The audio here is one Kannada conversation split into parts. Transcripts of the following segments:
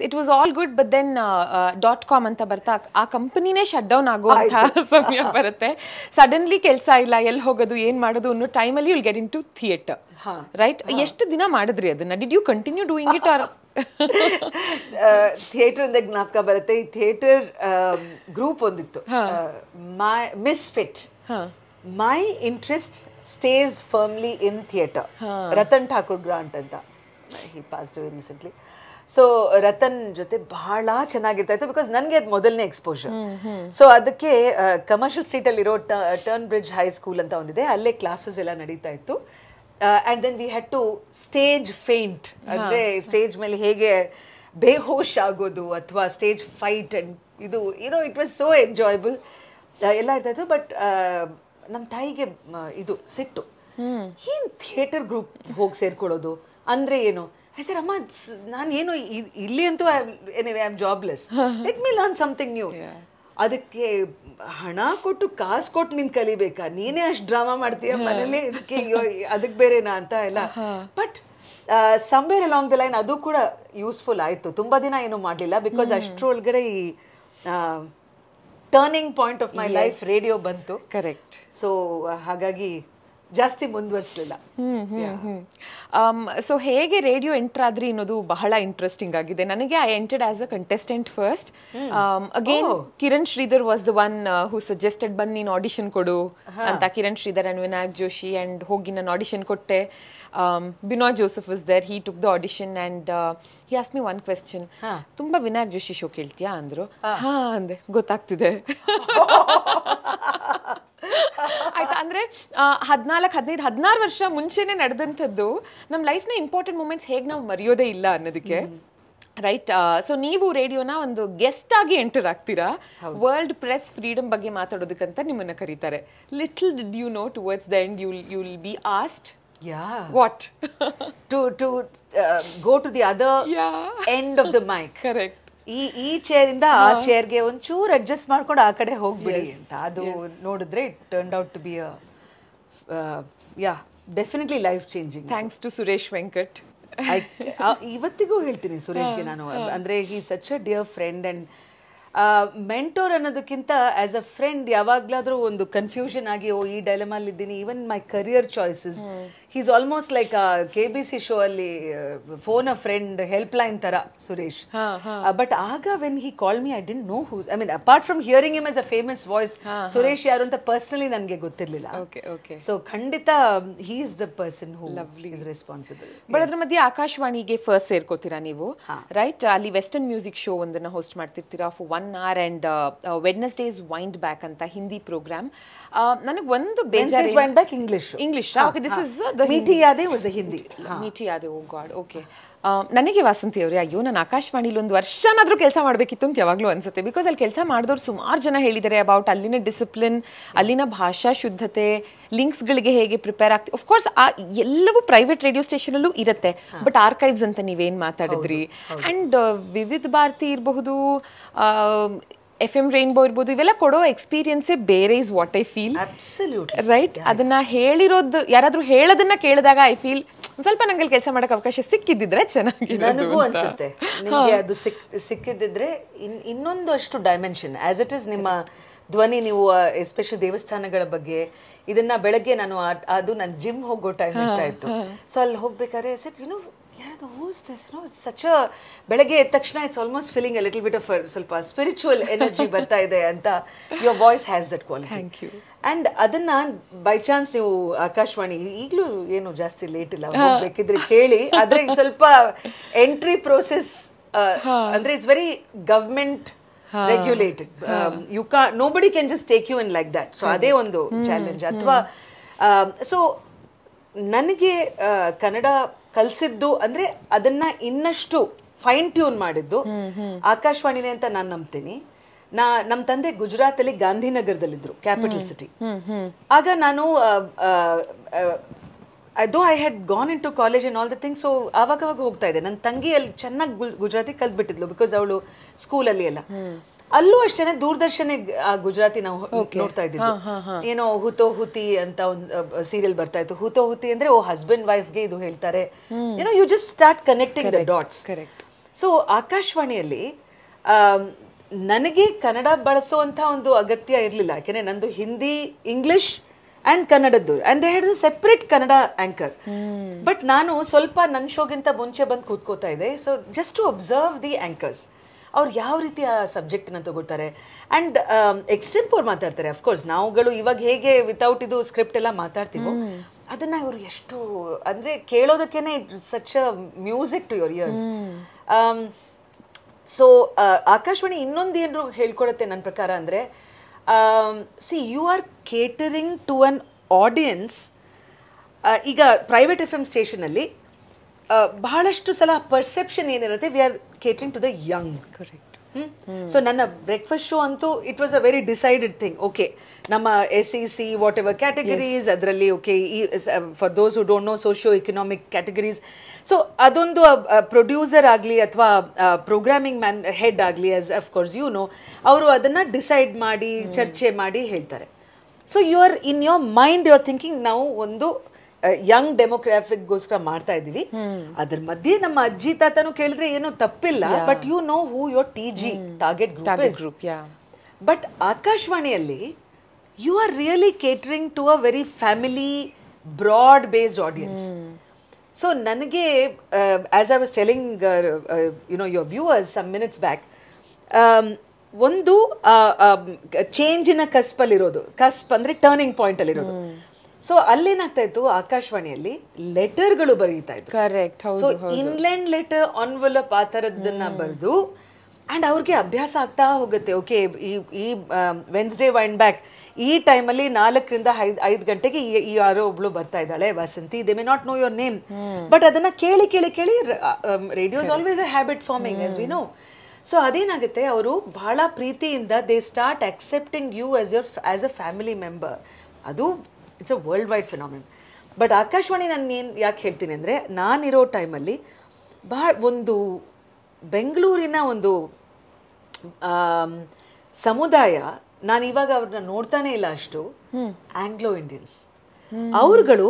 It was all good but then .com ಅಂತ ಬರ್ತಾ ಆ ಕಂಪನಿನೇ ಶಟ್ ಡೌನ್ ಆಗುವಂಥ ಸಮಯ ಬರುತ್ತೆ. ಸಡನ್ಲಿ ಕೆಲಸ ಇಲ್ಲ, ಎಲ್ಲಿ ಹೋಗೋದು ಏನು ಮಾಡೋದು ಅನ್ನೋ ಟೈಮಲ್ಲಿ will get into theatre, right? ಎಷ್ಟು ದಿನ ಮಾಡಿದ್ರಿ ಅದನ್ನ? Did you continue doing it or? Theatre ಅಂದ ಜ್ಞಾಪಕ ಬರುತ್ತೆ. ಈ ಥಿಯೇಟರ್ ಗ್ರೂಪ್ ಒಂದಿತ್ತು, misfit. My interest stays firmly in theatre. Ratan Thakur Grant ಅಂತ, he passed away recently. So Ratan ಜೊತೆ ಬಹಳ ಚೆನ್ನಾಗಿರ್ತಾ ಇತ್ತು, ಬಿಕಾಸ್ ನನಗೆ ಅದು ಮೊದಲನೇ ಎಕ್ಸ್ಪೋಜರ್. ಸೊ ಅದಕ್ಕೆ ಕಮರ್ಷಿಯಲ್ ಸ್ಟ್ರೀಟ್ ಅಲ್ಲಿರೋ ಟರ್ನ್ ಬ್ರಿಡ್ಜ್ ಹೈಸ್ಕೂಲ್ ಅಂತ ಒಂದಿದೆ, ಅಲ್ಲೇ ಕ್ಲಾಸಸ್ ಎಲ್ಲ ನಡೀತಾ ಇತ್ತು. And then we had to stage faint, ಅಂದರೆ ಸ್ಟೇಜ್ ಮೇಲೆ ಹೇಗೆ ಬೇಹೋಶ್ ಆಗೋದು ಅಥವಾ ಸ್ಟೇಜ್ ಫೈಟ್. ಆ್ಯಂಡ್ ಇದು ಇಟ್ ವಾಸ್ ಸೋ ಎಂಜಾಯಬಲ್, ಎಲ್ಲ ಇರ್ತಾ ಇತ್ತು. ಬಟ್ ನಮ್ಮ ತಾಯಿಗೆ ಇದು ಸಿಟ್ಟು, ಏನು ಥಿಯೇಟರ್ ಗ್ರೂಪ್ ಹೋಗಿ ಸೇರ್ಕೊಳ್ಳೋದು ಅಂದರೆ ಏನು? ಸರ್ ಅಮ್ಮ, ನಾನೇನು ಇಲ್ಲಿ ಅಂತೂ anyway I am jobless, let me learn something new. ಅದಕ್ಕೆ ಹಣ ಕೊಟ್ಟು ಕಾಸು ಕೊಟ್ಟು ನೀನು ಕಲಿಬೇಕಾ? ನೀನೇ ಅಷ್ಟು ಡ್ರಾಮಾ ಮಾಡ್ತೀಯ ಮನೇಲಿ, ಅದಕ್ಕೆ ಬೇರೆನಾ ಅಂತ ಎಲ್ಲ. But somewhere along the line ಅದು ಕೂಡ ಯೂಸ್ಫುಲ್ ಆಯಿತು. ತುಂಬ ದಿನ ಏನೂ ಮಾಡಲಿಲ್ಲ, ಬಿಕಾಸ್ ಅಷ್ಟರೊಳಗಡೆ ಈ turning point of my life radio ಬಂತು. ಕರೆಕ್ಟ್. ಸೊ ಹಾಗಾಗಿ ಜಾಸ್ತಿ ಮುಂದುವರಿಸಲಿಲ್ಲ. ಸೊ ಹೇಗೆ ರೇಡಿಯೋ ಎಂಟರ್ ಆದ್ರಿ ಅನ್ನೋದು ಬಹಳ ಇಂಟ್ರೆಸ್ಟಿಂಗ್ ಆಗಿದೆ. ನನಗೆ I entered as a contestant first. Again Kiran Shridhar was the one who suggested, ಬಂದು ನೀನು ಆಡಿಷನ್ ಕೊಡು ಅಂತ. ಕಿರಣ್ ಶ್ರೀಧರ್ ಅಂಡ್ ವಿನಾಯಕ್ ಜೋಶಿ, ಅಂಡ್ ಹೋಗಿ ನಾನು ಆಡಿಷನ್ ಕೊಟ್ಟೆ. Binoy Joseph was there, he took the audition and he ask me one question, ತುಂಬಾ ವಿನಾಯಕ್ ಜೋಶಿ ಶೋ ಕೇಳ್ತೀಯಾ ಅಂದ್ರು. ಹಾ ಅಂದೆ, ಗೊತ್ತಾಗ್ತಿದೆ. ಆಯ್ತಾ? ಅಂದ್ರೆ 14, 15, 16 ವರ್ಷ ಮುಂಚೆನೆ ನಡೆದಂಥದ್ದು ನಮ್ಮ ಲೈಫ್ನ ಇಂಪಾರ್ಟೆಂಟ್ ಮೂಮೆಂಟ್ಸ್ ಹೇಗೆ ನಾವು ಮರೆಯೋದೇ ಇಲ್ಲ ಅನ್ನೋದಕ್ಕೆ, ರೈಟ್? ಸೊ ನೀವು ರೇಡಿಯೋನ ಒಂದು ಗೆಸ್ಟ್ ಆಗಿ ಎಂಟರ್ ಆಗ್ತೀರಾ. ವರ್ಲ್ಡ್ ಪ್ರೆಸ್ ಫ್ರೀಡಮ್ ಬಗ್ಗೆ ಮಾತಾಡೋದಕ್ಕಂತ ನಿಮ್ಮನ್ನ ಕರೀತಾರೆ. Little did you know towards the end you will be asked, what to go to the other end of the mic. Correct. ಈ ಚೇರ್ ಇಂದ ಆ ಚೇರ್ಗೆ ಒಂಚೂರು ಅಡ್ಜಸ್ಟ್ ಮಾಡ್ಕೊಂಡು ಆ ಕಡೆ ಹೋಗ್ಬಿಡಿ ಅಂತ. ಅದು ನೋಡಿದ್ರೆ it turned out to be definitely life changing. Thanks to Suresh Venkat. ಇವತ್ತಿಗೂ ಹೇಳ್ತೀನಿ ಸುರೇಶ್ಗೆ ನಾನು, ಅಂದ್ರೆ he such a dear friend and mentor ಅನ್ನೋದಕ್ಕಿಂತ ಆಸ್ ಅ ಫ್ರೆಂಡ್ ಯಾವಾಗ್ಲಾದ್ರೂ ಒಂದು ಕನ್ಫ್ಯೂಷನ್ ಆಗಿ ಈ ಡೈಲಮಲ್ಲಿ ಇದ್ದೀನಿ. Even my career choices, he's almost like KBC show ಅಲ್ಲಿ phone a friend help line ತರ ಸುರೇಶ್. ಬಟ್ ಆಗ when he call me, I didn't know who, I mean apart from hearing him as a famous voice, Suresh ಯಾರು ಅಂತ ಪರ್ಸನಲಿ ನನಗೆ ಗೊತ್ತಿರಲಿಲ್ಲ. ಸೊ ಖಂಡಿತ he is the person who is responsible. But ಅದ್ರ ಮಧ್ಯೆ ಆಕಾಶವಾಣಿಗೆ ಫಸ್ಟ್ ಸೇರ್ಕೋತೀರಾ ನೀವು, ರೈಟ್? ಅಲ್ಲಿ ವೆಸ್ಟರ್ನ್ ಮ್ಯೂಸಿಕ್ ಶೋ ಒಂದನ್ನ ಹೋಸ್ಟ್ ಮಾಡ್ತಿರ್ತೀರಾ for 1 hour and Wednesdays wind back ಅಂತ ಹಿಂದಿ ಪ್ರೋಗ್ರಾಮ್. ನನಗೆ ಒಂದು ಬೇಜಾರು, wind back English. Okay, this is Meethi Yaadein was Hindi. Meethi Yaadein, oh God. Okay. ನನಗೆ ವಾಸಂತಿ ಅವರೇ, ಅಯ್ಯೋ ನಾನು ಆಕಾಶವಾಣಿಲಿ ಒಂದು ವರ್ಷನಾದ್ರೂ ಕೆಲಸ ಮಾಡಬೇಕಿತ್ತು ಅಂತ ಯಾವಾಗಲೂ ಅನ್ಸುತ್ತೆ. ಬಿಕಾಸ್ ಅಲ್ಲಿ ಕೆಲಸ ಮಾಡಿದವ್ರು ಸುಮಾರು ಜನ ಹೇಳಿದ್ದಾರೆ ಅಬೌಟ್ ಅಲ್ಲಿನ ಡಿಸಿಪ್ಲಿನ್, ಅಲ್ಲಿನ ಭಾಷಾ ಶುದ್ಧತೆ, ಲಿಂಕ್ಸ್ಗಳಿಗೆ ಹೇಗೆ ಪ್ರಿಪೇರ್ ಆಗ್ತೀವಿ. ಅಫ್ಕೋರ್ಸ್ ಎಲ್ಲವೂ ಪ್ರೈವೇಟ್ ರೇಡಿಯೋ ಸ್ಟೇಷನಲ್ಲೂ ಇರುತ್ತೆ, ಬಟ್ ಆರ್ಕೈವ್ಸ್ ಅಂತ ನೀವೇನು ಮಾತಾಡಿದ್ರಿ, ಆ್ಯಂಡ್ ವಿವಿಧ ಭಾರತಿ ಇರಬಹುದು, FM ರೈನ್ಬೋ ಇರ್ಬೋದು, ಇವೆಲ್ಲ ಕೊಡೋ ಎಕ್ಸ್ಪೀರಿಯನ್ಸೇ ಬೇರೆ is what I feel. Right? ಅದನ್ನ ಹೇಳಿರೋದು ಯಾರಾದ್ರೂ ಹೇಳೋದನ್ನ ಕೇಳಿದಾಗ ಐ ಫೀಲ್ ಸ್ವಲ್ಪ ನಂಗೆ ಕೆಲಸ ಮಾಡಕ್ ಅವಕಾಶ ಸಿಕ್ಕಿದ್ದಿದ್ರೆ ಚೆನ್ನಾಗಿರೋದು. ನನಗೂ ಅನ್ಸುತ್ತೆ ನಿಮಗೆ ಅದು ಸಿಕ್ಕಿದ್ದಿದ್ರೆ ಇನ್ನೊಂದು ಅಷ್ಟು ಡೈಮೆನ್ಷನ್ ಆಸ್ ಇಟ್ ಇಸ್ ನಿಮ್ಮ ಧ್ವನಿ. ನೀವು ಎಸ್ಪೆಷಲಿ ದೇವಸ್ಥಾನಗಳ ಬಗ್ಗೆ ಇದನ್ನ ಬೆಳಗ್ಗೆ ನಾನು ಅದು ನಾನು ಜಿಮ್ ಹೋಗೋ ಟೈಮ್ ಇರ್ತಾ ಇತ್ತು. ಸೊ ಅಲ್ಲಿ ಹೋಗ್ಬೇಕಾದ್ರೆ ಸೆಟ್ ಯಾರದು whose this no such a, ಬೆಳಗ್ಗೆ ಎದ್ದ ತಕ್ಷಣ it's almost feeling a little bit of ಸ್ವಲ್ಪ ಸ್ಪಿರಿಚುವಲ್ ಎನರ್ಜಿ ಬರ್ತಾ ಇದೆ ಅಂತ. Your voice has that quality. And ಅದನ್ನ ಬೈ ಚಾನ್ಸ್ ನೀವು ಆಕಾಶವಾಣಿ ಈಗಲೂ ಏನು ಜಾಸ್ತಿ ಲೇಟ್ ಇಲ್ಲ, ಹೋಗ್ಬೇಕಿದ್ರೆ ಕೇಳಿ. ಆದ್ರೆ ಸ್ವಲ್ಪ ಎಂಟ್ರಿ ಪ್ರೋಸೆಸ್ ಅಂದ್ರೆ it's very government regulated. You can't, nobody can just take you in like that. So ಅದೇ ಒಂದು ಚಾಲೆಂಜ್. ಅಥವಾ ಸೊ ನನಗೆ ಕನ್ನಡ ಕಲಿಸಿದ್ದು ಅಂದ್ರೆ ಅದನ್ನ ಇನ್ನಷ್ಟು ಫೈನ್ ಟ್ಯೂನ್ ಮಾಡಿದ್ದು ಆಕಾಶವಾಣಿನೇ ಅಂತ ನಾನು ನಂಬ್ತೀನಿ. ನಮ್ಮ ತಂದೆ ಗುಜರಾತ್ ಅಲ್ಲಿ ಗಾಂಧಿನಗರದಲ್ಲಿದ್ರು, ಕ್ಯಾಪಿಟಲ್ ಸಿಟಿ. ಆಗ ನಾನು though I had gone into college and all the things, so ಆವಾಗ ಹೋಗ್ತಾ ಇದ್ದೆ. ನನ್ನ ತಂಗಿ ಅಲ್ಲಿ ಚೆನ್ನಾಗಿ ಗುಜರಾತಿ ಕಲ್ತ್ಬಿಟ್ಟಿದ್ಲು, ಬಿಕಾಸ್ ಅವಳು ಸ್ಕೂಲಲ್ಲಿ ಎಲ್ಲ. ಅಲ್ಲೂ ಅಷ್ಟೇನೆ ದೂರದರ್ಶನ ಗುಜರಾತಿ ನಾವು ನೋಡ್ತಾ ಇದ್ದಿದ್ದು. ಏನೋ ಹುತೋ ಹುತಿ ಅಂತ ಒಂದು ಸೀರಿಯಲ್ ಬರ್ತಾ ಇತ್ತು. ಹುತೋ ಹುತಿ ಅಂದ್ರೆ ಹಸ್ಬೆಂಡ್ ವೈಫ್ಗೆ ಇದು ಹೇಳ್ತಾರೆ. You just start connecting the dots. So ಆಕಾಶವಾಣಿಯಲ್ಲಿ ನನಗೆ ಕನ್ನಡ ಬಳಸುವಂಥ ಒಂದು ಅಗತ್ಯ ಇರಲಿಲ್ಲ, ಯಾಕೆಂದರೆ ನಂದು ಹಿಂದಿ, ಇಂಗ್ಲಿಷ್ ಆ್ಯಂಡ್ ಕನ್ನಡದ್ದು, and they had separate Kannada anchor. But ನಾನು ಸ್ವಲ್ಪ ನನ್ನ ಶೋಗಿಂತ ಮುಂಚೆ ಬಂದು ಕೂತ್ಕೋತಾ ಇದೆ. So just to observe the anchors, ಅವ್ರು ಯಾವ ರೀತಿ ಆ ಸಬ್ಜೆಕ್ಟನ್ನ ತಗೋತಾರೆ. ಆ್ಯಂಡ್ ಎಕ್ಸ್ಟೆಂಪೋರ್ ಮಾತಾಡ್ತಾರೆ. ಅಫ್ಕೋರ್ಸ್ ನಾವುಗಳು ಇವಾಗ ಹೇಗೆ ವಿತೌಟ್ ಇದು ಸ್ಕ್ರಿಪ್ಟ್ ಎಲ್ಲ ಮಾತಾಡ್ತೀವೋ ಅದನ್ನು ಇವರು ಎಷ್ಟು ಅಂದರೆ ಕೇಳೋದಕ್ಕೇನೆ such a music to your ears. So Akashvani ಇನ್ನೊಂದು ಏನಾದ್ರು ಹೇಳ್ಕೊಡುತ್ತೆ ನನ್ನ ಪ್ರಕಾರ ಅಂದರೆ, see you are catering to an audience. ಈಗ ಪ್ರೈವೇಟ್ FM ಸ್ಟೇಷನಲ್ಲಿ ಬಹಳಷ್ಟು ಸಲ ಪರ್ಸೆಪ್ಷನ್ ಏನಿರುತ್ತೆ, we are catering to the young. Correct. So ನನ್ನ ಬ್ರೇಕ್ಫಾಸ್ಟ್ ಶೋ ಅಂತೂ it was a very decided thing. Okay, ನಮ್ಮ SEC ವಾಟ್ ಎವರ್ ಕ್ಯಾಟಗರೀಸ್ ಅದರಲ್ಲಿ, okay, for those who don't know socio economic categories. So ಅದೊಂದು ಪ್ರೊಡ್ಯೂಸರ್ ಆಗಲಿ ಅಥವಾ ಪ್ರೋಗ್ರಾಮಿಂಗ್ ಹೆಡ್ ಆಗಲಿ, ಆಸ್ ಅಫ್ಕೋರ್ಸ್ ಯು ನೋ, ಅವರು ಅದನ್ನು ಡಿಸೈಡ್ ಮಾಡಿ ಚರ್ಚೆ ಮಾಡಿ ಹೇಳ್ತಾರೆ. So you are in your mind you are thinking ನಾವು ಒಂದು ಯಂಗ್ ಡೆಮೋಗ್ರಾಫಿಕ್ಗೋಸ್ಕರ ಮಾಡ್ತಾ ಇದ್ದೀವಿ. ಅದ್ರ ಮಧ್ಯೆ ನಮ್ಮ ಅಜ್ಜಿ ತಾತನು ಕೇಳಿದ್ರೆ ಏನೋ ತಪ್ಪಿಲ್ಲ, but you know who your TG target group. But ಆಕಾಶವಾಣಿಯಲ್ಲಿ you are really catering to a very family broad based audience. So ನನಗೆ as I was telling your viewers some minutes back, ಒಂದು ಚೇಂಜಿನ ಕಸ್ಪಲ್ಲಿರೋದು, ಕಸ್ಪ್ ಅಂದರೆ ಟರ್ನಿಂಗ್ ಪಾಯಿಂಟಲ್ಲಿರೋದು. ಸೊ ಅಲ್ಲೇನಾಗ್ತಾ ಇತ್ತು, ಆಕಾಶವಾಣಿಯಲ್ಲಿ ಲೆಟರ್ಗಳು ಬರೀತಾ ಇತ್ತು. Correct. So inland letter envelope ಆ ಥರದ್ದನ್ನ ಬರೆದು, ಆ್ಯಂಡ್ ಅವ್ರಿಗೆ ಅಭ್ಯಾಸ ಆಗ್ತಾ ಹೋಗುತ್ತೆ. ಓಕೆ, ಈ ವೆನ್ಸ್ಡೇ ವೈಂಡ್ ಬ್ಯಾಕ್ ಈ ಟೈಮಲ್ಲಿ 4 ರಿಂದ 5 ಗಂಟೆಗೆ ಈ ಯಾರೋ ಒಬ್ಳು ಬರ್ತಾ ಇದ್ದಾಳೆ Vasanthi, they may not know your name, but ಅದನ್ನ ಕೇಳಿ ಕೇಳಿ ಕೇಳಿ radio is always a habit forming, as we know. So ಅದೇನಾಗುತ್ತೆ, ಅವರು ಬಹಳ ಪ್ರೀತಿಯಿಂದ they start accepting you as a family member. ಅದು it's a world wide phenomenon. But Akashvani ನಾನು ಏನು ಯಾಕೆ ಹೇಳ್ತೀನಿ ಅಂದರೆ, ನಾನಿರೋ ಟೈಮಲ್ಲಿ ಒಂದು ಬೆಂಗಳೂರಿನ ಒಂದು ಸಮುದಾಯ, ನಾನು ಇವಾಗ ಅವ್ರನ್ನ ನೋಡ್ತಾನೆ ಇಲ್ಲ ಅಷ್ಟು, ಆಂಗ್ಲೋ ಇಂಡಿಯನ್ಸ್. ಅವ್ರುಗಳು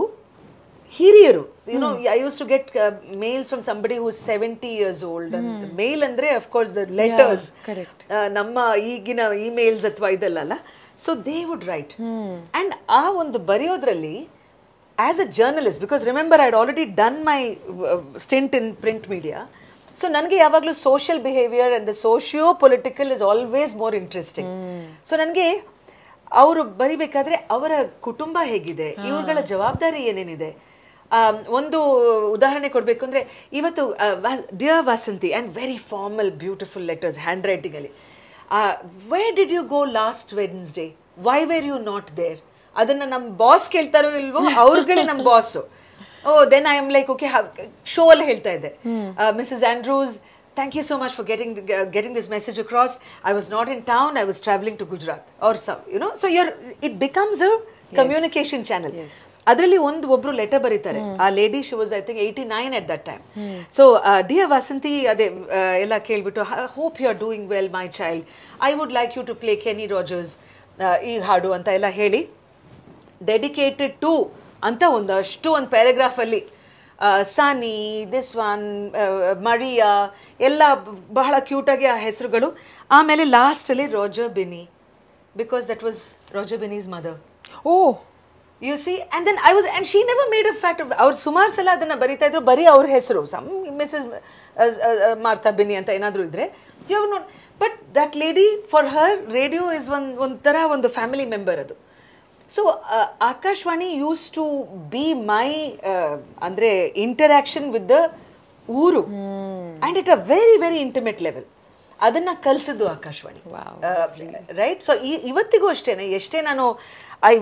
ಹಿರಿಯರು. You know, I use to get mails from somebody who 70 years old. Mail ಅಂದರೆ ಅಫ್ಕೋರ್ಸ್ ದ ಲೆಟರ್ಸ್, ನಮ್ಮ ಈಗಿನ ಇಮೇಲ್ಸ್ ಅಥವಾ ಇದೆಲ್ಲ. So they would write, and ಆ ಒಂದು ಬರೆಯೋದ್ರಲ್ಲಿ as a journalist, because remember I had already done my stint in print media. So ನನಗೆ ಯಾವಾಗಲೂ social behaviour and the socio political is always more interesting. So ನನಗೆ ಅವರು ಬರಿಬೇಕಾದ್ರೆ ಅವರ ಕುಟುಂಬ ಹೇಗಿದೆ, ಇವ್ರುಗಳ ಜವಾಬ್ದಾರಿ ಏನೇನಿದೆ. ಒಂದು ಉದಾಹರಣೆ ಕೊಡಬೇಕು ಅಂದರೆ, ಇವತ್ತು dear Vasanthi, and very formal beautiful letters hand ರೈಟಿಂಗಲ್ಲಿ. Where did you go last Wednesday, why were you not there? ಅದನ್ನು ನಮ್ಮ ಬಾಸ್ ಕೇಳ್ತಾರೋ ಇಲ್ವೋ, ಅವ್ರುಗಳೇ ನಮ್ಮ boss. Oh then I am like, okay, show ಅಲ್ಲಿ ಹೇಳ್ತಾ ಇದ್ದೆ, Mrs Andrews, thank you so much for getting this message across. I was not in town, I was travelling to Gujarat or some, you know. So it becomes a communication channel. ಅದರಲ್ಲಿ ಒಬ್ರು ಲೆಟರ್ ಬರೀತಾರೆ. ಆ lady, she was I think 89 at that time. So dear Vasanthi, ಅದೇ ಎಲ್ಲ ಕೇಳ್ಬಿಟ್ಟು, hope you are doing well my child, I would like you to play Kenny Rogers ಈ ಹಾಡು ಅಂತ ಎಲ್ಲ ಹೇಳಿ, ಡೆಡಿಕೇಟೆಡ್ ಟು ಅಂತ ಒಂದು ಪ್ಯಾರಾಗ್ರಾಫಲ್ಲಿ ಸಾನಿ, ದಿಸ್ ಒನ್, ಮರಿಯಾ ಎಲ್ಲ ಬಹಳ ಕ್ಯೂಟಾಗಿ ಆ ಹೆಸರುಗಳು. ಆಮೇಲೆ ಲಾಸ್ಟಲ್ಲಿ Roger Benny, because that was Roger Benny's mother. Oh, you see, and then I was, and she never made a fact. ಅವ್ರು ಸುಮಾರು ಸಲ ಅದನ್ನು ಬರೀತಾ ಇದ್ರು, ಬರೀ ಅವ್ರ ಹೆಸರು, ಸಮ್ ಮಿಸಸ್ ಮಾರ್ತಾ ಬೆನಿ ಅಂತ ಏನಾದರೂ ಇದ್ರೆ, you have not. But that lady, for her radio is ಒಂಥರ ಒಂದು ಫ್ಯಾಮಿಲಿ ಮೆಂಬರ್ ಅದು. So Akashvani used to be my ಅಂದರೆ ಇಂಟರಾಕ್ಷನ್ ವಿತ್ ದ ಊರು, and it a very very intimate level. ಅದನ್ನು ಕಲಿಸಿದ್ದು ಆಕಾಶವಾಣಿ, ರೈಟ್? ಸೊ ಇವತ್ತಿಗೂ ಅಷ್ಟೇ, ಎಷ್ಟೇ ನಾನು ಐ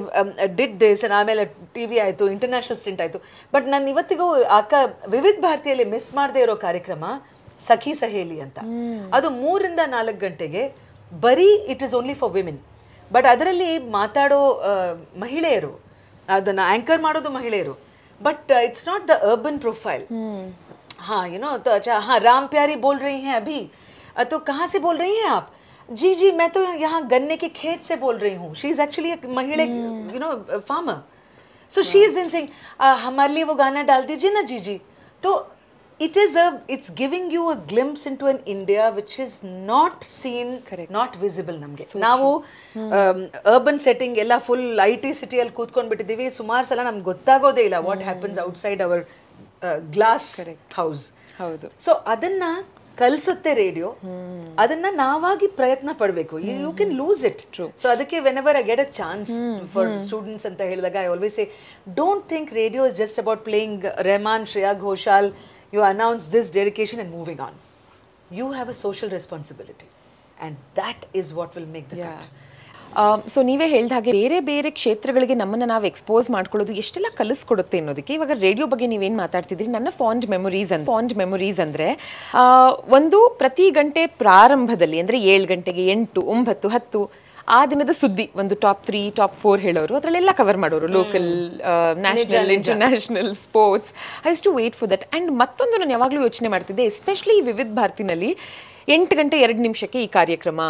ಡಿಡ್ ದಿಸ್, ಆಮೇಲೆ TV ಆಯಿತು, ಇಂಟರ್ನ್ಯಾಷನಲ್ ಸ್ಟಿಂಟ್ ಆಯಿತು, ಬಟ್ ನಾನು ಇವತ್ತಿಗೂ ವಿವಿಧ ಭಾರತಿಯಲ್ಲಿ ಮಿಸ್ ಮಾಡದೇ ಇರೋ ಕಾರ್ಯಕ್ರಮ ಸಖಿ ಸಹೇಲಿ ಅಂತ. ಅದು 3 ರಿಂದ 4 ಗಂಟೆಗೆ, ಬರೀ it is only for women. But ಅದರಲ್ಲಿ ಮಾತಾಡೋ ಮಹಿಳೆಯರು, ಅದನ್ನು ಆ್ಯಂಕರ್ ಮಾಡೋದು ಮಹಿಳೆಯರು, but it's not the urban profile. हाँ, यू नो, तो अच्छा, हाँ, राम प्यारी बोल रही हैं अभी, तो कहाँ से बोल रही हैं आप? जी जी, मैं तो यहाँ गन्ने के खेत से बोल रही हूँ. शी इज एक्चुअली एक महिला, you know, farmer. So she is in saying, हमारे लिए वो गाना डाल दीजिए ना जी जी. तो it's giving you a glimpse into an India which is not seen, not visible ನಮಗೆ. ನಾವು ಅರ್ಬನ್ ಸೆಟ್ಟಿಂಗ್ ಎಲ್ಲ ಫುಲ್ IT ಸಿಟಿಯಲ್ಲಿ ಕೂತ್ಕೊಂಡ್ಬಿಟ್ಟಿದ್ದೀವಿ, ಸುಮಾರು ಸಲ ನಮ್ಗೆ ಗೊತ್ತಾಗೋದೇ ಇಲ್ಲ what happens outside our glass house. ಹೌದು. ಸೊ ಅದನ್ನ ಕಲಿಸುತ್ತೆ ರೇಡಿಯೋ, ಅದನ್ನ ನಾವಾಗಿ ಪ್ರಯತ್ನ ಪಡಬೇಕು. You can lose it. So ಅದಕ್ಕೆ whenever I get a chance for students ಅಂತ ಹೇಳಿದಾಗ I always say, don't think radio is just about playing Rahman, Shreya Ghoshal, you announce this dedication and moving on. You have a social responsibility and that is what will make the cut. So ನೀವೇ ಹೇಳಿದ ಹಾಗೆ ಬೇರೆ ಬೇರೆ ಕ್ಷೇತ್ರಗಳಿಗೆ ನಮ್ಮನ್ನು ನಾವು ಎಕ್ಸ್ಪೋಸ್ ಮಾಡ್ಕೊಳ್ಳೋದು ಎಷ್ಟೆಲ್ಲ ಕಲಿಸ್ಕೊಡುತ್ತೆ ಅನ್ನೋದಕ್ಕೆ. ಇವಾಗ ರೇಡಿಯೋ ಬಗ್ಗೆ ನೀವೇನು ಮಾತಾಡ್ತಿದ್ರಿ, ನನ್ನ ಫಾಂಡ್ ಮೆಮೊರೀಸ್ ಅಂದರೆ ಒಂದು ಪ್ರತಿ ಗಂಟೆ ಪ್ರಾರಂಭದಲ್ಲಿ ಅಂದರೆ 7 ಗಂಟೆಗೆ 8, 9, 10 ಆ ದಿನದ ಸುದ್ದಿ, ಒಂದು ಟಾಪ್ 3, ಟಾಪ್ 4 ಹೇಳೋರು, ಅದರಲ್ಲೆಲ್ಲ ಕವರ್ ಮಾಡೋರು, local, national, international, sports. I use to wait for that. And ಮತ್ತೊಂದು ನಾನು ಯಾವಾಗಲೂ ಯೋಚನೆ ಮಾಡ್ತಿದ್ದೆ, ಎಸ್ಪೆಷಲಿ ವಿವಿಧ ಭಾರತಿನಲ್ಲಿ 8 ಗಂಟೆ 2 ನಿಮಿಷಕ್ಕೆ ಈ ಕಾರ್ಯಕ್ರಮ,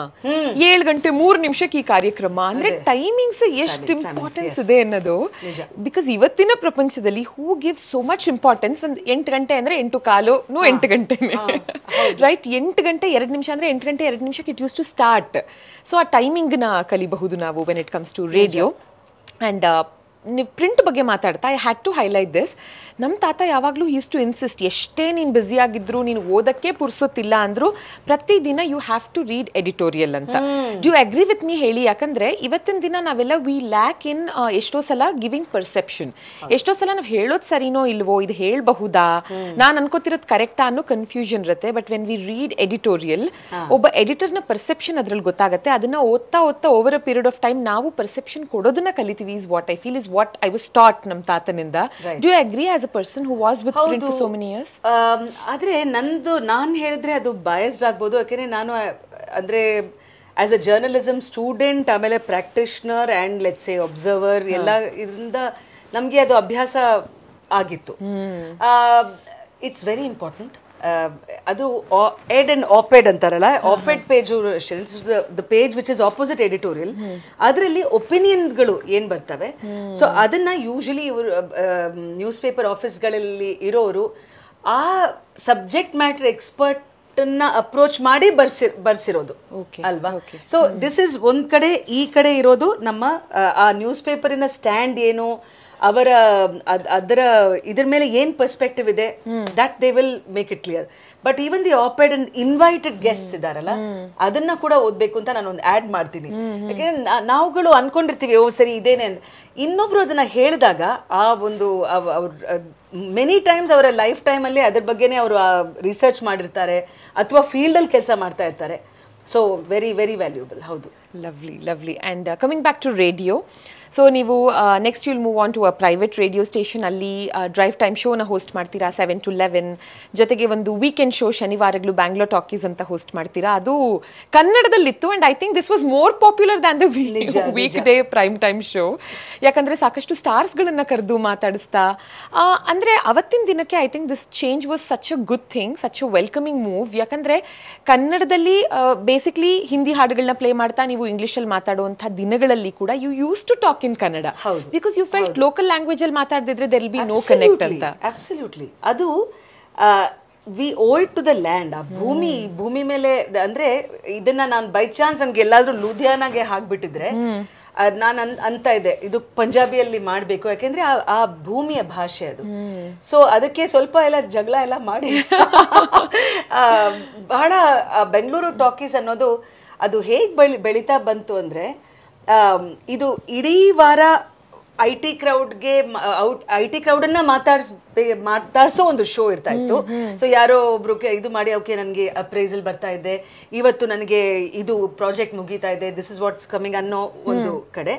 7 ಗಂಟೆ 3 ನಿಮಿಷಕ್ಕೆ ಈ ಕಾರ್ಯಕ್ರಮ, ಅಂದ್ರೆ ಟೈಮಿಂಗ್ಸ್ ಎಷ್ಟು ಇಂಪಾರ್ಟೆನ್ಸ್ ಇದೆ ಅನ್ನೋದು. ಬಿಕಾಸ್ ಇವತ್ತಿನ ಪ್ರಪಂಚದಲ್ಲಿ ಹೂ ಗಿವ್ ಸೋ ಮಚ್ ಇಂಪಾರ್ಟೆನ್ಸ್. ಒಂದು 8 ಗಂಟೆ ಅಂದ್ರೆ 8:15 8 ಗಂಟೆನೆ, ರೈಟ್? 8 ಗಂಟೆ 2 ನಿಮಿಷ ಅಂದ್ರೆ 8 ಗಂಟೆ 2 ನಿಮಿಷಕ್ಕೆ it used to start. So ಆ ಟೈಮಿಂಗ್ನ ಕಲಿಬಹುದು ನಾವು when it comes to radio. And ನೀವು ಪ್ರಿಂಟ್ ಬಗ್ಗೆ ಮಾತಾಡ್ತಾ I had to highlight this. ನಮ್ಮ ತಾತ ಯಾವಾಗಲೂ ಯೂಸ್ ಟು ಇನ್ಸಿಸ್ಟ್, ಎಷ್ಟೇ ನೀನು ಬ್ಯುಸಿಯಾಗಿದ್ರು, ನೀನು ಓದಕ್ಕೆ ಪುರ್ಸೊತ್ತಿಲ್ಲ ಅಂದರೂ ಪ್ರತಿದಿನ you have to read editorial ಅಂತ. Do you agree with me ಹೇಳಿ? ಯಾಕಂದರೆ ಇವತ್ತಿನ ದಿನ ನಾವೆಲ್ಲ ವಿ ಲ್ಯಾಕ್ ಇನ್ ಎಷ್ಟೋ ಸಲ ಗಿವಿಂಗ್ ಪರ್ಸೆಪ್ಷನ್. ಎಷ್ಟೋ ಸಲ ನಾವು ಹೇಳೋದು ಸರಿನೋ ಇಲ್ವೋ, ಇದು ಹೇಳಬಹುದಾ, ನಾನು ಅನ್ಕೋತಿರೋದು ಕರೆಕ್ಟಾ ಅನ್ನೋ ಕನ್ಫ್ಯೂಷನ್ ಇರುತ್ತೆ. But when we read editorial, ಒಬ್ಬ ಎಡಿಟರ್ನ ಪರ್ಸೆಪ್ಷನ್ ಅದ್ರಲ್ಲಿ ಗೊತ್ತಾಗುತ್ತೆ. ಅದನ್ನ ಓದ್ತಾ over a period of time ನಾವು ಪರ್ಸೆಪ್ಷನ್ ಕೊಡೋದನ್ನ ಕಲಿತೀವಿ. Is what I feel, is what I was taught ನಮ್ಮ ತಾತನಿಂದ. Do you agree as a person who was with print for so many years? ಆದ್ರೆ ನಾನು ಹೇಳಿದ್ರೆ ಅದು ಬಯಸ್ಡ್ ಆಗ್ಬೋದು. ಯಾಕೆಂದ್ರೆ ನಾನು ಅಂದ್ರೆ ಆಸ್ ಅ ಜರ್ನಲಿಸಮ್ ಸ್ಟೂಡೆಂಟ್, ಆಮೇಲೆ practitioner and let's say observer, ಎಲ್ಲ ಇದರಿಂದ ನಮಗೆ ಅದು ಅಭ್ಯಾಸ ಆಗಿತ್ತು. It's very important. ಅದು ಎಡ್ ಅಂಡ್ ಆಪೆಡ್ ಅಂತಾರಲ್ಲ, op-ed page, the page which is opposite editorial, ಅದರಲ್ಲಿ ಒಪಿನಿಯನ್ಗಳು ಏನ್ ಬರ್ತವೆ. ಸೊ ಅದನ್ನ ಯೂಶಲಿ ಇವರು ನ್ಯೂಸ್ ಪೇಪರ್ ಆಫೀಸ್ಗಳಲ್ಲಿ ಇರೋರು ಆ ಸಬ್ಜೆಕ್ಟ್ ಮ್ಯಾಟರ್ ಎಕ್ಸ್ಪರ್ಟ್ ಅಪ್ರೋಚ್ ಮಾಡಿ ಬರ್ಸಿರೋದು ಅಲ್ವಾ. ಸೊ ದಿಸ್ ಇಸ್ ಒಂದ್ ಕಡೆ. ಈ ಕಡೆ ಇರೋದು ನಮ್ಮ ಆ ನ್ಯೂಸ್ ಪೇಪರಿನ ಸ್ಟ್ಯಾಂಡ್ ಏನು, ಅದರ ಇದ್ರ ಮೇಲೆ ಏನ್ ಪರ್ಸ್ಪೆಕ್ಟಿವ್ ಇದೆ, that they will make it clear. But even the op-ed and invited guests ಇದಾರಲ್ಲ, ಅದನ್ನ ಕೂಡ ಓದ್ಬೇಕು ಅಂತ ನಾನು ಒಂದು ಆಡ್ ಮಾಡ್ತೀನಿ. ಯಾಕಂದ್ರೆ ನಾವುಗಳು ಅನ್ಕೊಂಡಿರ್ತೀವಿ, ಓ ಸರಿ ಇದೇನೆ ಅಂತ. ಇನ್ನೊಬ್ರು ಅದನ್ನ ಹೇಳಿದಾಗ ಆ ಒಂದು ಮೆನಿ ಟೈಮ್ಸ್ ಅವರ ಲೈಫ್ ಟೈಮ್ ಅಲ್ಲಿ ಅದ್ರ ಬಗ್ಗೆನೇ ಅವರು ರಿಸರ್ಚ್ ಮಾಡಿರ್ತಾರೆ ಅಥವಾ ಫೀಲ್ಡ್ ಅಲ್ಲಿ ಕೆಲಸ ಮಾಡ್ತಾ ಇರ್ತಾರೆ. So very very valuable. ಹೌದು. Lovely lovely. And coming back to radio, so ನೀವು next you'll move on to a private radio station. ಅಲ್ಲಿ ಡ್ರೈವ್ ಟೈಮ್ ಶೋನ ಹೋಸ್ಟ್ ಮಾಡ್ತೀರಾ 7 to 11. ಜೊತೆಗೆ ಒಂದು ವೀಕೆಂಡ್ ಶೋ ಶನಿವಾರಗಳು ಬ್ಯಾಂಗ್ಳೂರ್ ಟಾಕೀಸ್ ಅಂತ ಹೋಸ್ಟ್ ಮಾಡ್ತೀರಾ. ಅದು ಕನ್ನಡದಲ್ಲಿತ್ತು. And I think this was more popular than the weekday prime time show. ಯಾಕಂದರೆ ಸಾಕಷ್ಟು ಸ್ಟಾರ್ಸ್ಗಳನ್ನು ಕರೆದು ಮಾತಾಡಿಸ್ತಾ, ಅಂದರೆ ಅವತ್ತಿನ ದಿನಕ್ಕೆ I think this change was such a good thing, such a welcoming move. ಯಾಕಂದರೆ ಕನ್ನಡದಲ್ಲಿ ಬೇಸಿಕ್ಲಿ ಹಿಂದಿ ಹಾಡುಗಳನ್ನ ಪ್ಲೇ ಮಾಡ್ತಾ ನೀವು ಇಂಗ್ಲೀಷಲ್ಲಿ ಮಾತಾಡುವಂಥ ದಿನಗಳಲ್ಲಿ ಕೂಡ you used to talk in Kannada, because you felt local language ಅಲ್ಲಿ ಮಾತಾಡ್ದಿದ್ರೆ there will be no connect ಅಂತ. Absolutely. ಅದು we owe it to the land. ಆ ಭೂಮಿ ಮೇಲೆ, ಅಂದ್ರೆ ಇದನ್ನ ನಾನು ಬೈ ಚಾನ್ಸ್ ನನ್ಗೆ ಎಲ್ಲಾದ್ರೂ ಲೂಧಿಯಾನಾಗೆ ಹಾಕ್ಬಿಟ್ಟಿದ್ರೆ ನಾನು ಅಂತ ಇದೆ, ಇದು ಪಂಜಾಬಿಯಲ್ಲಿ ಮಾಡ್ಬೇಕು, ಯಾಕೆಂದ್ರೆ ಆ ಭೂಮಿಯ ಭಾಷೆ ಅದು. ಸೊ ಅದಕ್ಕೆ ಸ್ವಲ್ಪ ಎಲ್ಲ ಜಗಳ ಎಲ್ಲ ಮಾಡಿ ಬಹಳ ಬೆಂಗಳೂರು ಟಾಕೀಸ್ ಅನ್ನೋದು ಅದು ಹೇಗ್ ಬೆಳೀತಾ ಬಂತು ಅಂದ್ರೆ, ಇದು ಇಡೀ ವಾರ IT ಕ್ರೌಡ್ಗೆ IT ಕ್ರೌಡನ್ನ ಮಾತಾಡ್ಸೋ ಒಂದು ಶೋ ಇರ್ತಾ ಇತ್ತು. ಸೊ ಯಾರೋ ಒಬ್ರು ಇದು ಮಾಡಿ, ಓಕೆ ನನಗೆ ಅಪ್ರೈಸಲ್ ಬರ್ತಾ ಇದೆ, ಇವತ್ತು ನನಗೆ ಇದು ಪ್ರಾಜೆಕ್ಟ್ ಮುಗೀತಾ ಇದೆ, ದಿಸ್ ಇಸ್ ವಾಟ್ಸ್ ಕಮಿಂಗ್ ಅನ್ನೋ ಒಂದು ಕಡೆ.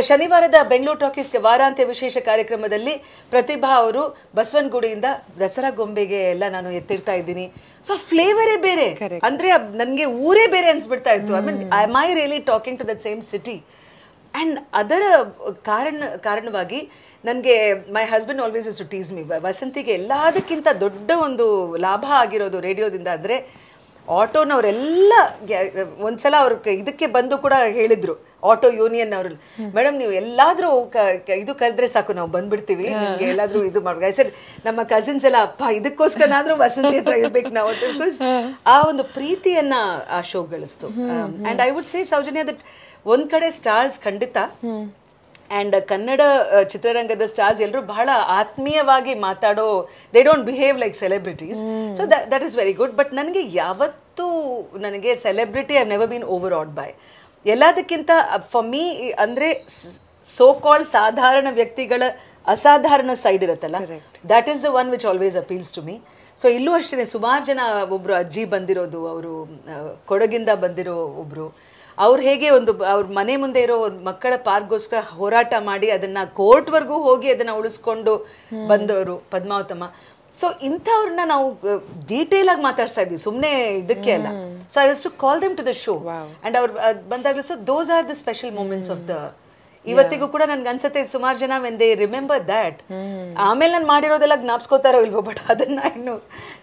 ಶನಿವಾರದ ಬೆಂಗಳೂರು ಟಾಕೀಸ್ಗೆ ವಾರಾಂತ್ಯ ವಿಶೇಷ ಕಾರ್ಯಕ್ರಮದಲ್ಲಿ ಪ್ರತಿಭಾ ಅವರು ಬಸವನಗುಡಿಯಿಂದ ದಸರಾ ಗೊಂಬೆಗೆ ಎಲ್ಲ ನಾನು ಎತ್ತಿಡ್ತಾ ಇದ್ದೀನಿ. ಸೊ ಫ್ಲೇವರೇ ಬೇರೆ, ಅಂದ್ರೆ ನನ್ಗೆ ಊರೇ ಬೇರೆ ಅನ್ಸ್ಬಿಡ್ತಾ ಇತ್ತು. I mean am I really talking to that same city? And ಅದರ ಕಾರಣವಾಗಿ ನನಗೆ my husband always is to tease me, ವಸಂತಿಗೆ ಎಲ್ಲದಕ್ಕಿಂತ ದೊಡ್ಡ ಒಂದು ಲಾಭ ಆಗಿರೋದು ರೇಡಿಯೋದಿಂದ ಅಂದರೆ ಆಟೋನವರೆಲ್ಲ ಒಂದ್ಸಲ ಅವ್ರ ಇದಕ್ಕೆ ಬಂದು ಕೂಡ ಹೇಳಿದ್ರು, ಆಟೋ ಯೂನಿಯನ್ ಅವರು, ಮೇಡಮ್ ನೀವು ಎಲ್ಲಾದ್ರೂ ಇದು ಕರೆದ್ರೆ ಸಾಕು ನಾವು ಬಂದ್ಬಿಡ್ತೀವಿ, ನಿಮ್ಗೆ ಎಲ್ಲಾದ್ರೂ ಇದು ಮಾಡ್ಬೇಕು. ಸರ್ ನಮ್ಮ ಕಸಿನ್ಸ್ ಎಲ್ಲ ಅಪ್ಪ ಇದಕ್ಕೋಸ್ಕರನಾದ್ರೂ ವಸಂತಿ ಹತ್ರ ಇರ್ಬೇಕು ನಾವು, ಬಿಕಾಸ್ ಆ ಒಂದು ಪ್ರೀತಿಯನ್ನ ಆ ಶೋ ಗಳಿಸ್ತು. And I would say Soujanya that ಒಂದ್ ಕಡೆ ಸ್ಟಾರ್ಸ್ ಖಂಡಿತ ಅಂಡ್ ಕನ್ನಡ ಚಿತ್ರರಂಗದ ಸ್ಟಾರ್ಸ್ ಎಲ್ಲರೂ ಬಹಳ ಆತ್ಮೀಯವಾಗಿ ಮಾತಾಡೋ, they don't behave like celebrities, so that is very good. But ನನಗೆ ಯಾವತ್ತೂ ನನಗೆ celebrity I never been overawed by. ಎಲ್ಲದಕ್ಕಿಂತ ಫಾರ್ ಮೀ ಅಂದರೆ ಸೋ ಕಾಲ್ಡ್ ಸಾಧಾರಣ ವ್ಯಕ್ತಿಗಳ ಅಸಾಧಾರಣ ಸೈಡ್ ಇರುತ್ತಲ್ಲ, that is the one which always appeals to me. So ಇಲ್ಲೂ ಅಷ್ಟೇ ಸುಮಾರು ಜನ, ಒಬ್ರು ಅಜ್ಜಿ ಬಂದಿರೋದು, ಅವರು ಕೊಡಗಿಂದ ಬಂದಿರೋ ಒಬ್ರು, ಅವ್ರು ಹೇಗೆ ಒಂದು ಅವ್ರ ಮನೆ ಮುಂದೆ ಇರೋ ಮಕ್ಕಳ ಪಾರ್ಕ್ಗೋಸ್ಕರ ಹೋರಾಟ ಮಾಡಿ ಅದನ್ನ ಕೋರ್ಟ್ವರೆಗೂ ಹೋಗಿ ಅದನ್ನ ಉಳಿಸ್ಕೊಂಡು ಬಂದವರು ಪದ್ಮಾವತಮ್ಮ. ಸೊ ಇಂಥವ್ರನ್ನ ನಾವು ಡೀಟೇಲ್ ಆಗಿ ಮಾತಾಡ್ತಾ ಇದ್ವಿ, ಸುಮ್ಮನೆ ಇದಕ್ಕೆ ಅಲ್ಲ. So I use to call them to the show and ಅವ್ರು ಬಂದಾಗಲೂ so those are the special moments of the. ಇವತ್ತಿಗೂ ಕೂಡ ನನ್ಗೆ ಅನ್ಸುತ್ತೆ ಸುಮಾರು ಜನ ವೆನ್ ದೇ ರಿಮೆಂಬರ್ ದ್ಯಾಟ್, ಆಮೇಲೆ ನಾನು ಮಾಡಿರೋದೆಲ್ಲ ಜ್ಞಾಪಿಸ್ಕೋತಾರೋ ಇಲ್ವೋ, ಬಟ್ ಅದನ್ನ ಇನ್ನು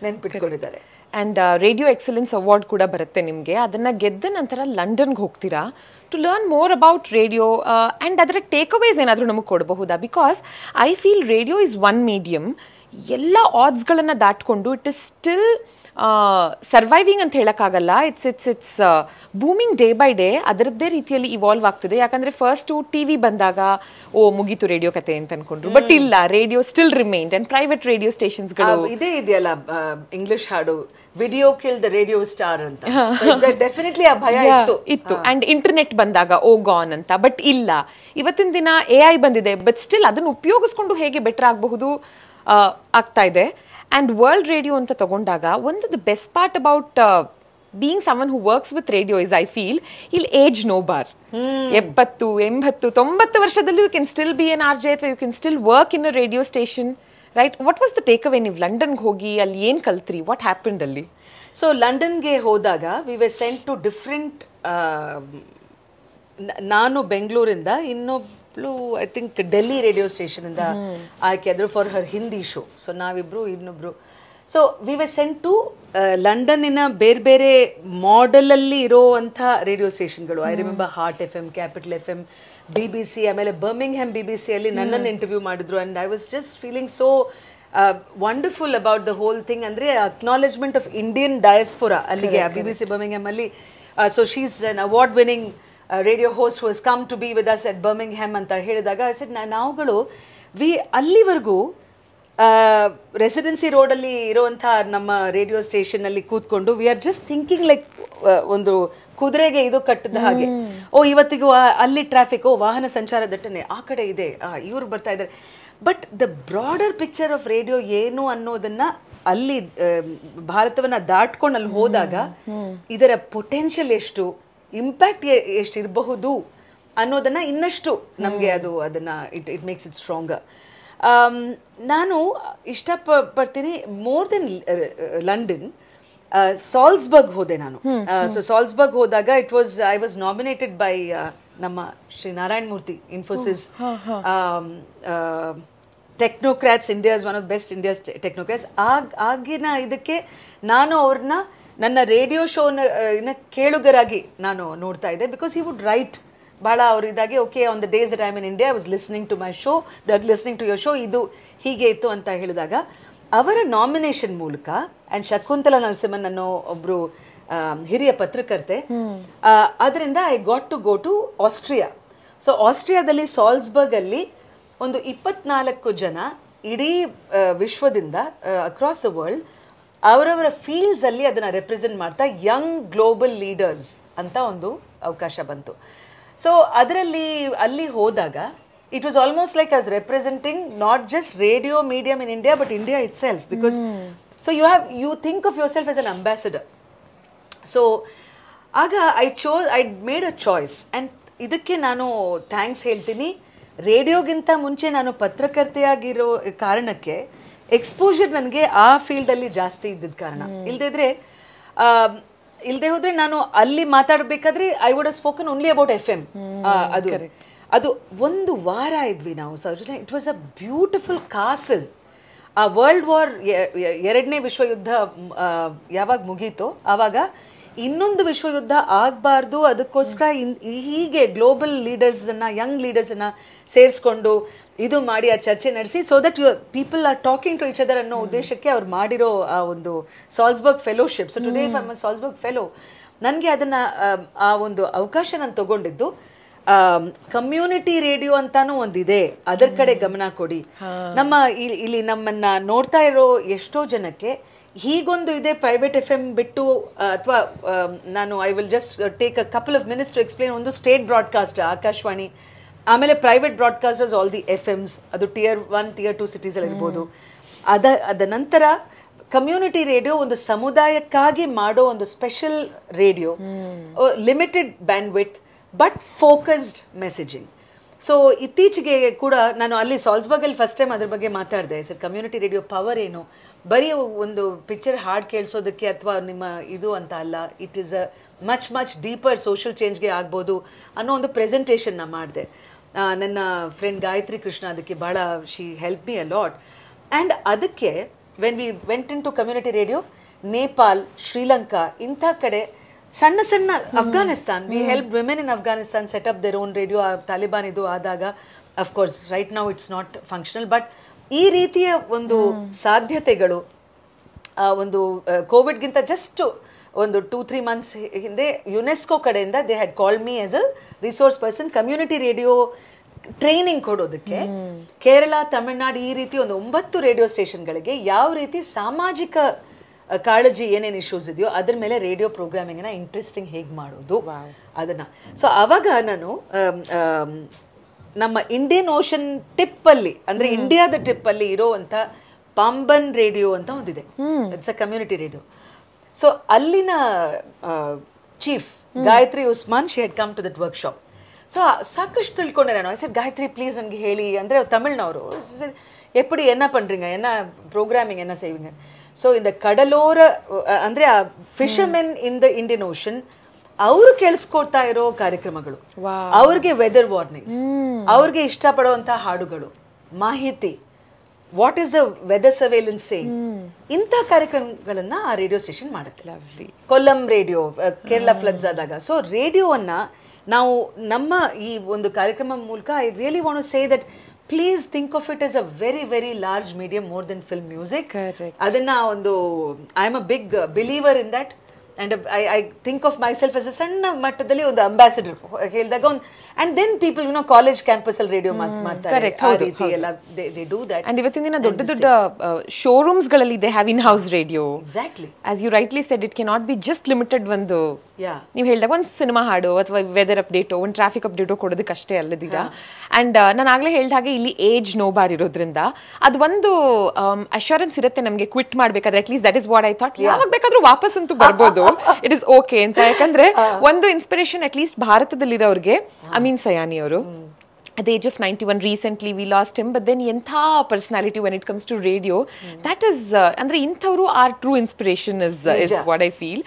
ನೆನ್ಪಿಟ್ಕೊಂಡಿದ್ದಾರೆ. ಆ್ಯಂಡ್ ರೇಡಿಯೋ ಎಕ್ಸಲೆನ್ಸ್ ಅವಾರ್ಡ್ ಕೂಡ ಬರುತ್ತೆ ನಿಮಗೆ. ಅದನ್ನು ಗೆದ್ದ ನಂತರ ಲಂಡನ್ಗೆ ಹೋಗ್ತೀರಾ to learn more about radio and ಅದರ ಟೇಕ್ ಅವೇಸ್ ಏನಾದರೂ ನಮಗೆ ಕೊಡಬಹುದಾ? Because I feel radio is one medium, ಎಲ್ಲ ಆಡ್ಸ್ಗಳನ್ನು ದಾಟ್ಕೊಂಡು ಇಟ್ ಇಸ್ ಸ್ಟಿಲ್ ಸರ್ವೈವಿಂಗ್ ಅಂತ ಹೇಳೋಕ್ಕಾಗಲ್ಲ. It's booming day by day, ಅದರದ್ದೇ ರೀತಿಯಲ್ಲಿ ಇವಾಲ್ವ್ ಆಗ್ತಿದೆ. ಯಾಕಂದರೆ ಫಸ್ಟು ಟಿ ವಿ ಬಂದಾಗ ಮುಗೀತು ರೇಡಿಯೋ ಕತೆ ಅಂತ ಅನ್ಕೊಂಡ್ರು, ಬಟ್ ಇಲ್ಲ, radio still remained and private radio ಸ್ಟೇಷನ್ಸ್ಗಳು ಇದೇ ಇದೆಯಲ್ಲ, ಇಂಗ್ಲಿಷ್ ಹಾಡು video kill the radio star ಅಂತ, ಡೆಫಿನೆಟ್ಲಿ ಆ ಭಯ ಇತ್ತು. ಅಂಡ್ ಇಂಟರ್ನೆಟ್ ಬಂದಾಗ ಗಾನ್ ಅಂತ, ಬಟ್ ಇಲ್ಲ, ಇವತ್ತಿನ ದಿನ AI ಬಂದಿದೆ, ಬಟ್ ಸ್ಟಿಲ್ ಅದನ್ನು ಉಪಯೋಗಿಸ್ಕೊಂಡು ಹೇಗೆ ಬೆಟರ್ ಆಗಬಹುದು ಆಗ್ತಾ ಇದೆ. ಆ್ಯಂಡ್ ವರ್ಲ್ಡ್ ರೇಡಿಯೋ ಅಂತ ತಗೊಂಡಾಗ ಒಂದು the best part about being someone who works with radio is I feel ಇಲ್ಲಿ ಏಜ್ ನೋ ಬಾರ್. 70, 80, 90 ವರ್ಷದಲ್ಲೂ you can still be an RJ ಅಥವಾ you can still work in a radio station, right? What was the takeaway? ನೀವು ಲಂಡನ್ಗೆ ಹೋಗಿ ಅಲ್ಲಿ ಏನು ಕಲ್ತ್ರಿ? ವಾಟ್ ಹ್ಯಾಪನ್ಡ್ ಅಲ್ಲಿ? ಸೊ ಲಂಡನ್ಗೆ ಹೋದಾಗ we were sent to different, ನಾನು ಬೆಂಗಳೂರಿಂದ, ಇನ್ನೊಬ್ಳು I think Delhi radio station ಇಂದ ಆಯ್ಕೆ ಆದ್ರು for her Hindi show. So ನಾವಿಬ್ರು ಇನ್ನೊಬ್ರು, so we were sent to ಲಂಡನ್ನಿನ ಬೇರೆ ಬೇರೆ ಮಾಡೆಲಲ್ಲಿ ಇರೋವಂಥ ರೇಡಿಯೋ ಸ್ಟೇಷನ್ಗಳು. I remember Heart FM, Capital FM, BBC, ಆಮೇಲೆ ಬರ್ಮಿಂಗ್ಹ್ಯಾಮ್ BBC ಅಲ್ಲಿ ನನ್ನನ್ನು ಇಂಟರ್ವ್ಯೂ ಮಾಡಿದ್ರು. And I was just feeling so wonderful about the whole thing. ಅಂದರೆ ಅಕ್ನಾಲೆಜ್ಮೆಂಟ್ ಆಫ್ ಇಂಡಿಯನ್ ಡಯಾಸ್ಪೋರಾ ಅಲ್ಲಿಗೆ BBC ಬರ್ಮಿಂಗ್ಹ್ಯಾಮ್ ಅಲ್ಲಿ. So she is an award winning radio host who has come to be with us at Birmingham ಅಂತ ಹೇಳಿದಾಗ ನಾವುಗಳು ಅಲ್ಲಿವರೆಗೂ ರೆಸಿಡೆನ್ಸಿ ರೋಡಲ್ಲಿ ಇರುವಂಥ ನಮ್ಮ ರೇಡಿಯೋ ಸ್ಟೇಷನಲ್ಲಿ ಕೂತ್ಕೊಂಡು we are just thinking like ಒಂದು ಕುದುರೆಗೆ ಇದು ಕಟ್ಟಿದ ಹಾಗೆ, ಇವತ್ತಿಗೂ ಅಲ್ಲಿ ಟ್ರಾಫಿಕ್, ವಾಹನ ಸಂಚಾರ ದಟ್ಟಣೆ ಆ ಕಡೆ ಇದೆ, ಇವ್ರು ಬರ್ತಾ ಇದ್ದಾರೆ. But the broader picture of radio ಏನು ಅನ್ನೋದನ್ನ ಅಲ್ಲಿ ಭಾರತವನ್ನ ದಾಟ್ಕೊಂಡು ಅಲ್ಲಿ ಹೋದಾಗ ಇದರ ಪೊಟೆನ್ಷಿಯಲ್ ಎಷ್ಟು, ಇಂಪ್ಯಾಕ್ಟ್ ಎಷ್ಟಿರಬಹುದು ಅನ್ನೋದನ್ನ ಇನ್ನಷ್ಟು ನಮಗೆ ಅದನ್ನ ಇಟ್ ಮೇಕ್ಸ್ ಇಟ್ ಸ್ಟ್ರಾಂಗರ್. ನಾನು ಇಷ್ಟಪಡ್ತೀನಿ ಮೋರ್ ದೆನ್ ಲಂಡನ್, ಸಾಲ್ಸ್ಬರ್ಗ್ ಹೋದೆ ನಾನು. ಸೊ ಸಾಲ್ಸ್ಬರ್ಗ್ ಹೋದಾಗ ಐ ವಾಸ್ ನಾಮಿನೇಟೆಡ್ ಬೈ ನಮ್ಮ Shri Narayana Murthy, Infosys technocrats, India's one of best India's technocrats. ಆಗಿನ ಇದಕ್ಕೆ ನಾನು ಅವ್ರನ್ನ ನನ್ನ ರೇಡಿಯೋ ಶೋನ ಕೇಳುಗರಾಗಿ ನಾನು ನೋಡ್ತಾ ಇದ್ದೆ. ಬಿಕಾಸ್ ಹಿ ವುಡ್ ರೈಟ್ ಭಾಳ ಅವ್ರು ಇದಾಗಿ, okay on the days that I am in India I was listening to my show, listening to your show, ಇದು ಹೀಗೆ ಇತ್ತು ಅಂತ ಹೇಳಿದಾಗ ಅವರ ನಾಮಿನೇಷನ್ ಮೂಲಕ, ಆ್ಯಂಡ್ ಶಕುಂತಲಾ ನರಸಿಂಹನ್ ಅನ್ನೋ ಒಬ್ಬರು ಹಿರಿಯ ಪತ್ರಕರ್ತೆ, ಅದರಿಂದ I got to go to Austria. So ಆಸ್ಟ್ರಿಯಾದಲ್ಲಿ ಸಾಲ್ಸ್ಬರ್ಗ್ ಅಲ್ಲಿ ಒಂದು 24 ಜನ ಇಡೀ ವಿಶ್ವದಿಂದ ಅಕ್ರಾಸ್ ದ ವರ್ಲ್ಡ್ ಅವರವರ ಫೀಲ್ಡ್ಸ್ ಅಲ್ಲಿ ಅದನ್ನ ರೆಪ್ರೆಸೆಂಟ್ ಮಾಡ್ತಾ ಯಂಗ್ ಗ್ಲೋಬಲ್ ಲೀಡರ್ಸ್ ಅಂತ ಒಂದು ಅವಕಾಶ ಬಂತು. ಸೊ ಅದರಲ್ಲಿ ಅಲ್ಲಿ ಹೋದಾಗ it was almost like as representing not just radio medium in India but India it self, because so you think of your self as an ambassador. So ಆಗ I made a choice. And ಇದಕ್ಕೆ ನಾನು ಥ್ಯಾಂಕ್ಸ್ ಹೇಳ್ತೀನಿ. ರೇಡಿಯೋಗಿಂತ ಮುಂಚೆ ನಾನು ಪತ್ರಕರ್ತೆಯಾಗಿರೋ ಕಾರಣಕ್ಕೆ ಎಕ್ಸ್ಪೋಜರ್ ನನಗೆ ಆ ಫೀಲ್ಡಲ್ಲಿ ಜಾಸ್ತಿ ಇದ್ದಿದ್ದ ಕಾರಣ. ಇಲ್ಲದೆ ಹೋದ್ರೆ ನಾನು ಅಲ್ಲಿ ಮಾತಾಡಬೇಕಾದ್ರೆ I would have spoken only about FM. ಅದು ಒಂದು ವಾರ ಇದ್ವಿ ನಾವು Soujanya. It was a beautiful castle. ಆ ವರ್ಲ್ಡ್ ವಾರ್ ಎರಡನೇ ವಿಶ್ವಯುದ್ಧ ಯಾವಾಗ ಮುಗೀತೋ ಆವಾಗ ಇನ್ನೊಂದು ವಿಶ್ವಯುದ್ಧ ಆಗಬಾರ್ದು, ಅದಕ್ಕೋಸ್ಕರ ಹೀಗೆ ಗ್ಲೋಬಲ್ ಲೀಡರ್ಸನ್ನು, ಯಂಗ್ ಲೀಡರ್ಸನ್ನು ಸೇರಿಸ್ಕೊಂಡು ಇದು ಮಾಡಿ ಆ ಚರ್ಚೆ ನಡೆಸಿ, so that people are talking to each other ಅನ್ನೋ ಉದ್ದೇಶಕ್ಕೆ ಅವ್ರು ಮಾಡಿರೋ ಆ ಒಂದು Salzburg fellowship. So today if I am a Salzburg fellow, ನನಗೆ ಅದನ್ನು ಆ ಒಂದು ಅವಕಾಶ ನಾನು ತಗೊಂಡಿದ್ದು ಕಮ್ಯುನಿಟಿ ರೇಡಿಯೋ ಅಂತಾನು ಒಂದಿದೆ, ಅದರ ಕಡೆ ಗಮನ ಕೊಡಿ. ನಮ್ಮ ಇಲ್ಲಿ ನಮ್ಮನ್ನ ನೋಡ್ತಾ ಇರೋ ಎಷ್ಟೋ ಜನಕ್ಕೆ ಹೀಗೊಂದು ಇದೆ ಪ್ರೈವೇಟ್ FM ಬಿಟ್ಟು, ಅಥವಾ ನಾನು I will just take a couple of minutes to explain. ಒಂದು ಸ್ಟೇಟ್ ಬ್ರಾಡ್ಕಾಸ್ಟ್ ಆಕಾಶವಾಣಿ, ಆಮೇಲೆ private broadcasters all the FMs, ಅದು Tier 1 Tier 2 ಸಿಟೀಸಲ್ಲಿ ಇರ್ಬೋದು. ಅದ ನಂತರ ಕಮ್ಯುನಿಟಿ ರೇಡಿಯೋ ಒಂದು ಸಮುದಾಯಕ್ಕಾಗಿ ಮಾಡೋ ಒಂದು special radio, limited bandwidth but focused messaging. So ಇತ್ತೀಚೆಗೆ ಕೂಡ ನಾನು ಅಲ್ಲಿ ಸಾಲ್ಸ್ಬರ್ಗಲ್ಲಿ ಫಸ್ಟ್ ಟೈಮ್ ಅದ್ರ ಬಗ್ಗೆ ಮಾತಾಡಿದೆ. ಸರ್, ಕಮ್ಯುನಿಟಿ ರೇಡಿಯೋ ಪವರ್ ಏನು, ಬರೀ ಒಂದು ಪಿಕ್ಚರ್ ಹಾಡು ಕೇಳಿಸೋದಕ್ಕೆ ಅಥವಾ ನಿಮ್ಮ ಇದು ಅಂತ ಅಲ್ಲ, it is a much deeper social ಚೇಂಜ್ಗೆ ಆಗ್ಬೋದು ಅನ್ನೋ ಒಂದು ಪ್ರೆಸೆಂಟೇಷನ್ನ ಮಾಡಿದೆ. ನನ್ನ ಫ್ರೆಂಡ್ ಗಾಯತ್ರಿ ಕೃಷ್ಣ ಅದಕ್ಕೆ ಭಾಳ she help me a lot. And ಅದಕ್ಕೆ when we went in to community radio, Nepal, Sri Lanka ಇಂಥ ಕಡೆ ಸಣ್ಣ ಸಣ್ಣ, Afghanistan, we help women in Afghanistan set up their own radio. Taliban ಇದು ಆದಾಗ of course right now it's not functional, but ಈ ರೀತಿಯ ಒಂದು ಸಾಧ್ಯತೆಗಳು ಒಂದು ಕೋವಿಡ್ಗಿಂತ ಜಸ್ಟ್ ಒಂದು 2-3 months ಹಿಂದೆ ಯುನೆಸ್ಕೋ ಕಡೆಯಿಂದ they had called me as a resource person community radio training ಕೊಡೋದಕ್ಕೆ. ಕೇರಳ, ತಮಿಳ್ನಾಡು ಈ ರೀತಿ ಒಂದು 9 ರೇಡಿಯೋ ಸ್ಟೇಷನ್ಗಳಿಗೆ ಯಾವ ರೀತಿ ಸಾಮಾಜಿಕ ಕಾಳಜಿ ಏನೇನು ಇಶ್ಯೂಸ್ ಇದೆಯೋ ಅದ್ರ ಮೇಲೆ ರೇಡಿಯೋ ಪ್ರೋಗ್ರಾಮಿಂಗ್ನ ಇಂಟ್ರೆಸ್ಟಿಂಗ್ ಹೇಗೆ ಮಾಡೋದು ಅದನ್ನು. ಸೊ ಆವಾಗ ನಾನು ನಮ್ಮ ಇಂಡಿಯನ್ ಓಷನ್ ಟಿಪ್ಪಲ್ಲಿ, ಅಂದರೆ ಇಂಡಿಯಾದ ಟಿಪ್ಪಲ್ಲಿ ಇರೋವಂಥ ಪಾಂಬನ್ ರೇಡಿಯೋ ಅಂತ ಒಂದಿದೆ, it's a community radio. So ಅಲ್ಲಿನ chief Gayathri Usman, she had come to that workshop. So ಸಾಕಷ್ಟು ತಿಳ್ಕೊಂಡೆ ನಾನು. ಸರ್ ಗಾಯತ್ರಿ ಪ್ಲೀಸ್ ನನಗೆ ಹೇಳಿ, ಅಂದರೆ ತಮಿಳ್ನವರು, ಸರ್ ಎಪ್ಪಡಿ என்ன பண்ணுறீங்க, என்ன ப்ரோக்ராமிங் என்ன செய்வீங்க. ಸೊ ಇಂದ ಕಡಲೋರ, ಅಂದರೆ ಆ fishermen in the Indian ocean, ಅವರು ಕೇಳಿಸ್ಕೊಳ್ತಾ ಇರೋ ಕಾರ್ಯಕ್ರಮಗಳು, ಅವ್ರಿಗೆ ವೆದರ್ ವಾರ್ನಿಂಗ್ಸ್, ಅವ್ರಿಗೆ ಇಷ್ಟಪಡುವಂಥ ಹಾಡುಗಳು, ಮಾಹಿತಿ, what is the weather surveillance saying, ಇಂಥ ಕಾರ್ಯಕ್ರಮಗಳನ್ನ ಆ ರೇಡಿಯೋ ಸ್ಟೇಷನ್ ಮಾಡುತ್ತೆ. ಕೊಲ್ಲಂ ರೇಡಿಯೋ, ಕೇರಳ ಫ್ಲಡ್ಸ್ ಆದಾಗ. ಸೊ ರೇಡಿಯೋವನ್ನು ನಾವು ನಮ್ಮ ಈ ಒಂದು ಕಾರ್ಯಕ್ರಮ ಮೂಲಕ I really want to say that please think of it as a very large medium, more than film music. Correct. Adanna ondu I am a big believer in that, and I think of myself as a sanna mattadalli ondu ambassador heldaga, and then people college campus al radio ಮಾಡ್ತಾರೆ ಆ ರೀತಿ ಎಲ್ಲ they do that. And ಇವತ್ತಿನ ದಿನ ದೊಡ್ಡ showrooms ಗಳಲ್ಲಿ they have in house radio. Exactly, as you rightly said, it cannot be just limited ಒಂದು ನೀವು ಹೇಳಿದಾಗ ಒಂದು ಸಿನಿಮಾ ಹಾಡು ಅಥವಾ ವೆದರ್ ಅಪ್ಡೇಟು, ಒಂದು ಟ್ರಾಫಿಕ್ ಅಪ್ಡೇಟು ಕೊಡೋದಕ್ಕೆ ಅಷ್ಟೇ ಅಲ್ಲದೀಗ. ಆ್ಯಂಡ್ ನಾನು ಆಗಲೇ ಹೇಳಿದ ಹಾಗೆ ಇಲ್ಲಿ ಏಜ್ ನೋ ಬಾರ್ ಇರೋದ್ರಿಂದ ಅದು ಒಂದು ಅಶ್ಯೂರೆನ್ಸ್ ಇರುತ್ತೆ ನಮಗೆ ಕ್ವಿಟ್ ಮಾಡಬೇಕಾದ್ರೆ. At least that is what I thought, ಯಾವಾಗ ಬೇಕಾದ್ರೂ ವಾಪಸ್ ಅಂತೂ ಬರ್ಬೋದು, ಇಟ್ ಇಸ್ ಓಕೆ ಅಂತ. ಯಾಕಂದ್ರೆ ಒಂದು ಇನ್ಸ್ಪಿರೇಷನ್ ಅಟ್ಲೀಸ್ಟ್ ಭಾರತದಲ್ಲಿರೋರಿಗೆ ಅಮೀನ್ ಸಯಾನಿ ಅವರು. At the age of 91, recently we lost him, but then entha personality when it comes to radio, that is andre inthavru are true inspiration is what I feel.